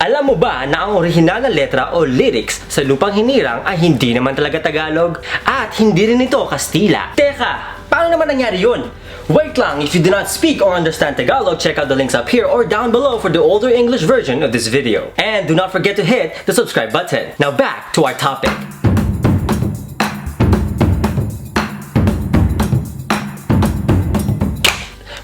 Alam mo ba na ang orihinal na letra o lyrics sa Lupang Hinirang ay hindi naman talaga Tagalog? At hindi rin ito Kastila. Teka, paano naman nangyari yun? Wait lang, if you do not speak or understand Tagalog, check out the links up here or down below for the older English version of this video. And do not forget to hit the subscribe button. Now back to our topic.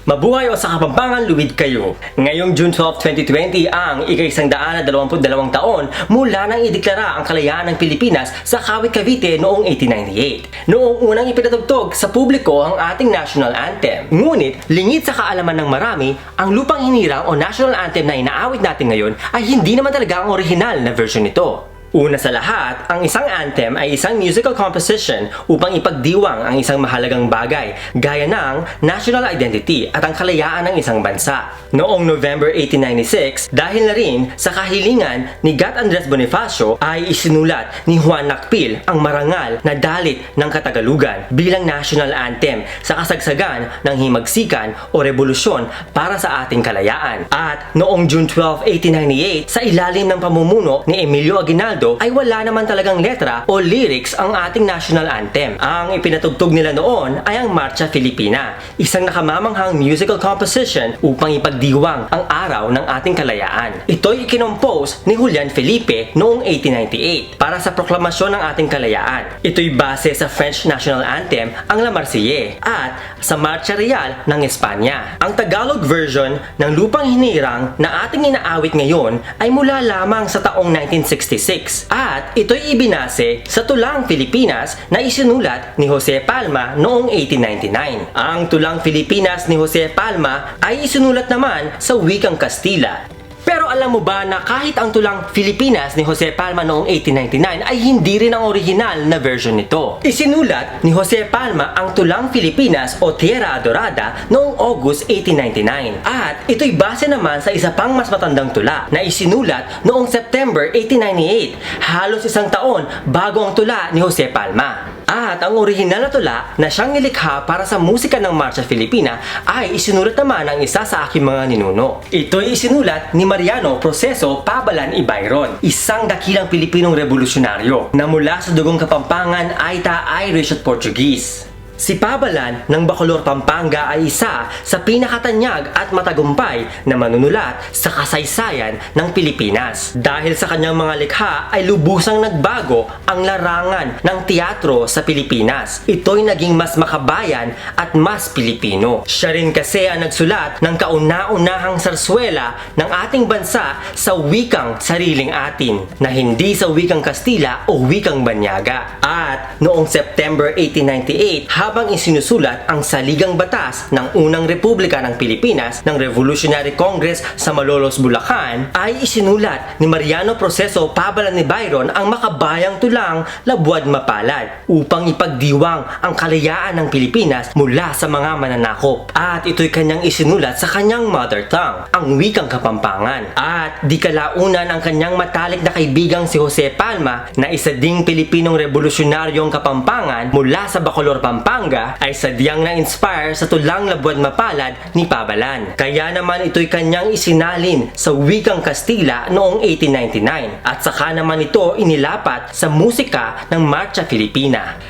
Mabuhay o sa Kapampangan, luwid kayo. Ngayong June 12, 2020 ang ika-122 taon mula nang ideklara ang kalayaan ng Pilipinas sa Kawit Cavite noong 1898. Noong unang ipinatugtog sa publiko ang ating national anthem. Ngunit, lingid sa kaalaman ng marami, ang Lupang Hinirang o national anthem na inaawit natin ngayon ay hindi naman talaga ang orihinal na version nito. Una sa lahat, ang isang anthem ay isang musical composition upang ipagdiwang ang isang mahalagang bagay, gaya ng national identity at ang kalayaan ng isang bansa. Noong November 1896, dahil na rin sa kahilingan ni Gat Andres Bonifacio, ay isinulat ni Juan Nakpil ang marangal na dalit ng Katagalugan bilang national anthem sa kasagsagan ng himagsikan o revolusyon para sa ating kalayaan. At noong June 12, 1898, sa ilalim ng pamumuno ni Emilio Aguinaldo, ay wala naman talagang letra o lyrics ang ating national anthem. Ang ipinatugtog nila noon ay ang Marcha Filipina, isang nakamamanghang musical composition upang ipagdiwang ang araw ng ating kalayaan. Ito'y ikinompose ni Julian Felipe noong 1898 para sa proklamasyon ng ating kalayaan. Ito'y base sa French national anthem, ang La Marseillaise, at sa Marcha Real ng Espanya. Ang Tagalog version ng Lupang Hinirang na ating inaawit ngayon ay mula lamang sa taong 1966. At ito'y ibinase sa Tulang Pilipinas na isinulat ni Jose Palma noong 1899. Ang Tulang Pilipinas ni Jose Palma ay isinulat naman sa wikang Kastila. Pero alam mo ba na kahit ang Tulang Pilipinas ni Jose Palma noong 1899 ay hindi rin ang original na version nito. Isinulat ni Jose Palma ang Tulang Pilipinas o Tierra Adorada noong August 1899. At ito'y base naman sa isa pang mas matandang tula na isinulat noong September 1898, halos isang taon bago ang tula ni Jose Palma. At ang orihinal na tula na siyang nilikha para sa musika ng Marcha Filipina ay isinulat naman ng isa sa aking mga ninuno. Ito'y isinulat ni Mariano Proceso Pábalan-Táyag, isang dakilang Pilipinong revolusyonaryo na mula sa dugong Kapampangan, Aita, Irish at Portuguese. Si Pábalan ng Bacolor, Pampanga ay isa sa pinakatanyag at matagumpay na manunulat sa kasaysayan ng Pilipinas. Dahil sa kanyang mga likha ay lubusang nagbago ang larangan ng teatro sa Pilipinas. Ito'y naging mas makabayan at mas Pilipino. Siya rin kasi ang nagsulat ng kauna-unahang sarswela ng ating bansa sa wikang sariling atin, na hindi sa wikang Kastila o wikang Banyaga. At noong September 1898, habang isinusulat ang saligang batas ng unang Republika ng Pilipinas ng Revolutionary Congress sa Malolos, Bulacan, ay isinulat ni Mariano Proceso Pábalan-Táyag ang makabayang tulang Labuad Mapalad upang ipagdiwang ang kalayaan ng Pilipinas mula sa mga mananakop. At ito'y kanyang isinulat sa kanyang mother tongue, ang wikang Kapampangan. At di kalaunan ang kanyang matalik na kaibigang si Jose Palma, na isa ding Pilipinong revolusyonaryong Kapampangan mula sa Bacolor, Pampanga, ay sadyang na-inspire sa tulang Labuad Mapalad ni Pábalan. Kaya naman ito'y kanyang isinalin sa wikang Kastila noong 1899 at saka naman ito inilapat sa musika ng Marcha Filipina.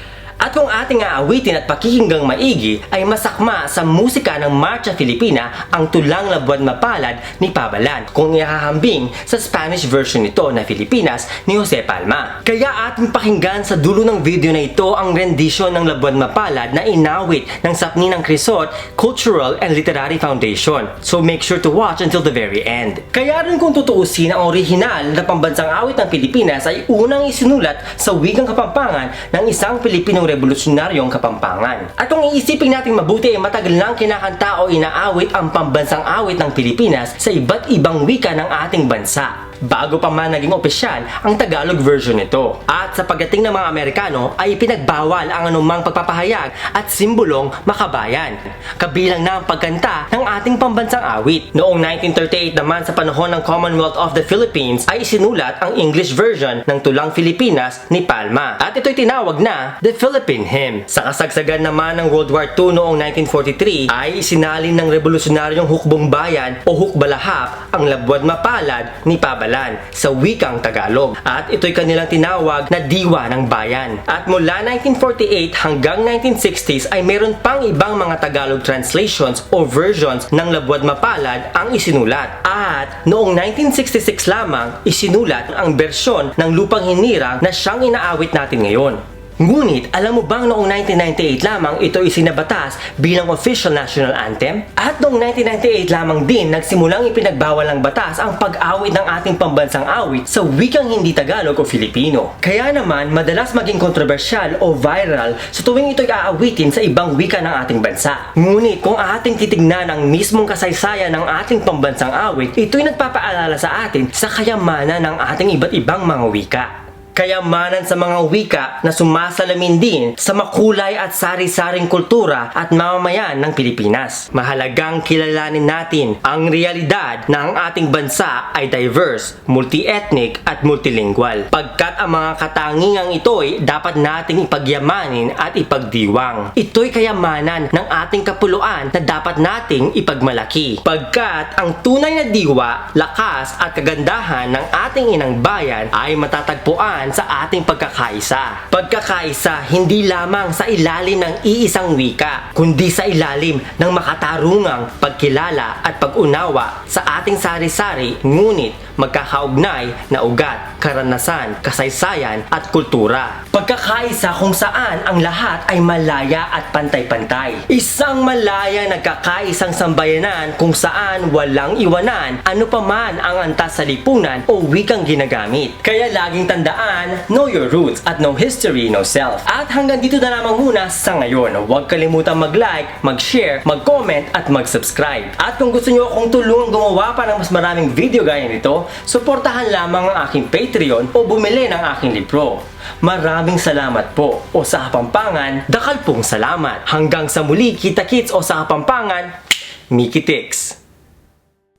At kung ating aawitin at pakikinggang maigi ay masakma sa musika ng Marcha Filipina ang tulang Labuad Mapalad ni Pábalan kung ihahambing sa Spanish version nito na Filipinas ni Jose Palma. Kaya ating pakinggan sa dulo ng video na ito ang rendition ng Labuad Mapalad na inawit ng Sapni ng Crisot Cultural and Literary Foundation. So make sure to watch until the very end. Kaya rin kung tutuusin, ang orihinal na Pambansang Awit ng Pilipinas ay unang isinulat sa wikang Kapampangan ng isang Pilipinong revolusyonaryong Kapampangan. At kung iisipin natin mabuti, matagal nang kinakanta o inaawit ang Pambansang Awit ng Pilipinas sa iba't ibang wika ng ating bansa, bago pa man naging opisyal ang Tagalog version nito. At sa pagdating ng mga Amerikano ay pinagbawal ang anumang pagpapahayag at simbolong makabayan, kabilang na ang pagkanta ng ating pambansang awit. Noong 1938 naman, sa panahon ng Commonwealth of the Philippines, ay isinulat ang English version ng Tulang Pilipinas ni Palma. At ito'y tinawag na The Philippine Hymn. Sa kasagsagan naman ng World War II noong 1943 ay isinalin ng revolusyonaryong hukbong bayan o hukbalahap ang Labuad Mapalad ni Pábalan. pinag-aralan sa wikang Tagalog at ito'y kanilang tinawag na diwa ng bayan. At mula 1948 hanggang 1960s ay meron pang ibang mga Tagalog translations o versions ng Labuad Mapalad ang isinulat. At noong 1966 lamang isinulat ang bersyon ng Lupang Hinirang na siyang inaawit natin ngayon. Ngunit, alam mo bang noong 1998 lamang ito isinabatas bilang official national anthem? At noong 1998 lamang din nagsimulang ipinagbawal ng batas ang pag-awit ng ating pambansang awit sa wikang hindi Tagalog o Filipino. Kaya naman, madalas maging kontrobersyal o viral sa tuwing ito'y aawitin sa ibang wika ng ating bansa. Ngunit kung ating titignan ang mismong kasaysayan ng ating pambansang awit, ito'y nagpapaalala sa atin sa kayamanan ng ating iba't ibang mga wika. Kayamanan sa mga wika na sumasalamin din sa makulay at sari-saring kultura at mamamayan ng Pilipinas. Mahalagang kilalanin natin ang realidad na ang ating bansa ay diverse, multi-ethnic at multilingual. Pagkat ang mga katangingang ito'y dapat nating ipagyamanin at ipagdiwang. Ito'y kayamanan ng ating kapuluan na dapat nating ipagmalaki. Pagkat ang tunay na diwa, lakas at kagandahan ng ating inang bayan ay matatagpuan sa ating pagkakaisa. Pagkakaisa hindi lamang sa ilalim ng iisang wika, kundi sa ilalim ng makatarungang pagkilala at pag-unawa sa ating sari-sari ngunit magkakaugnay na ugat, karanasan, kasaysayan at kultura. Pagkakaisa kung saan ang lahat ay malaya at pantay-pantay. Isang malaya nagkakaisang sambayanan kung saan walang iwanan ano paman ang antas sa lipunan o wikang ginagamit. Kaya laging tandaan, know your roots at no history, no self. At hanggang dito na lamang muna sa ngayon. Huwag kalimutan mag-like, mag-share, mag-comment at mag-subscribe. At kung gusto nyo akong tulungan gumawa pa ng mas maraming video gaya nito, suportahan lamang ang aking Patreon o bumili ng aking libro. Maraming salamat po. O sa Kapampangan, dakal pong salamat. Hanggang sa muli, kita-kits o sa Kapampangan, Mikitix.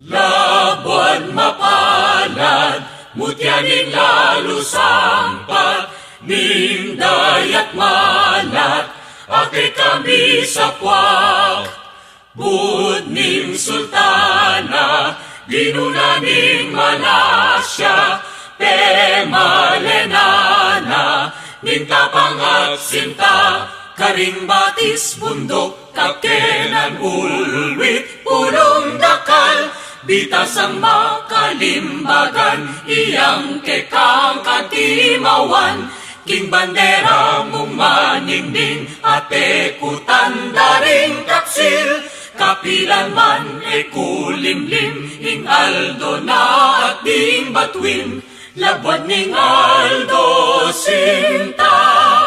Labuan mapalad, mutyanin lalo sampat, minday at malat, ake kami sa puwak. Budning sultana, ginunaning malasya, pemalenana, nintapang at sinta, karing batis bundok, kakenan ulwit, pulong dakal, bitas ang makalimbagan, iyang kekang katimawan, king bandera mong maningning, ate kutandaring taksil, kapilan man e kulimlim, ing Aldo na at ding batuin, labad ning Aldo sinta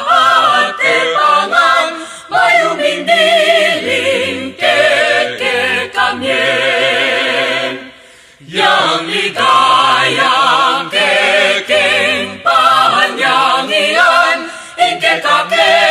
at epangan, mayuming diling keke kamyen. Yang ligayang kekeng panyangian, ike kake